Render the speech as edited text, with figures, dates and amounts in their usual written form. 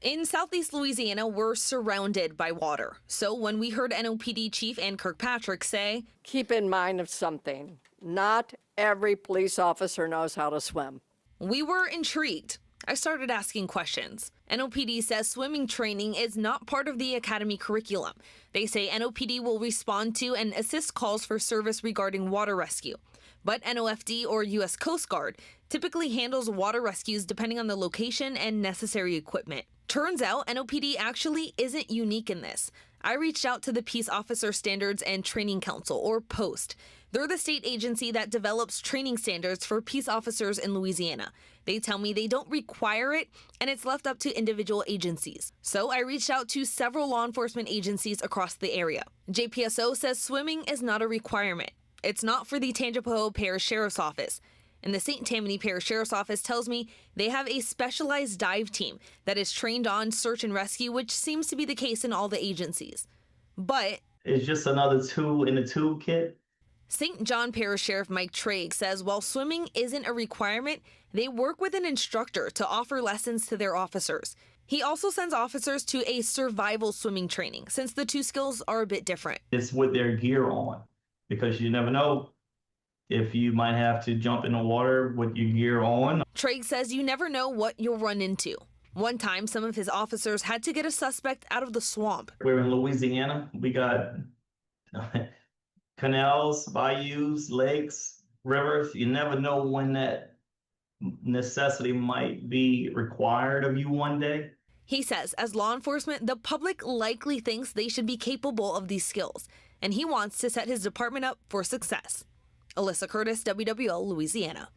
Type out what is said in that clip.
In Southeast Louisiana, we're surrounded by water. So when we heard NOPD Chief Ann Kirkpatrick say, Keep in mind of something. Not every police officer knows how to swim. we were intrigued. I started asking questions. NOPD says swimming training is not part of the academy curriculum. They say NOPD will respond to and assist calls for service regarding water rescue. But NOFD or U.S. Coast Guard typically handles water rescues depending on the location and necessary equipment. Turns out NOPD actually isn't unique in this. I reached out to the Peace Officer Standards and Training Council, or POST. They're the state agency that develops training standards for peace officers in Louisiana. They tell me they don't require it, and it's left up to individual agencies. So I reached out to several law enforcement agencies across the area. JPSO says swimming is not a requirement. It's not for the Tangipahoa Parish Sheriff's Office. And the St. Tammany Parish Sheriff's Office tells me they have a specialized dive team that is trained on search and rescue, which seems to be the case in all the agencies. But it's just another tool in the toolkit. St. John Parish Sheriff Mike Traig says while swimming isn't a requirement, they work with an instructor to offer lessons to their officers. He also sends officers to a survival swimming training, since the two skills are a bit different. It's with their gear on, because you never know if you might have to jump in the water with your gear on. Traig says you never know what you'll run into. One time, some of his officers had to get a suspect out of the swamp. We're in Louisiana. We got canals, bayous, lakes, rivers. You never know when that necessity might be required of you one day. He says as law enforcement, the public likely thinks they should be capable of these skills, and he wants to set his department up for success. Alyssa Curtis, WWL, Louisiana.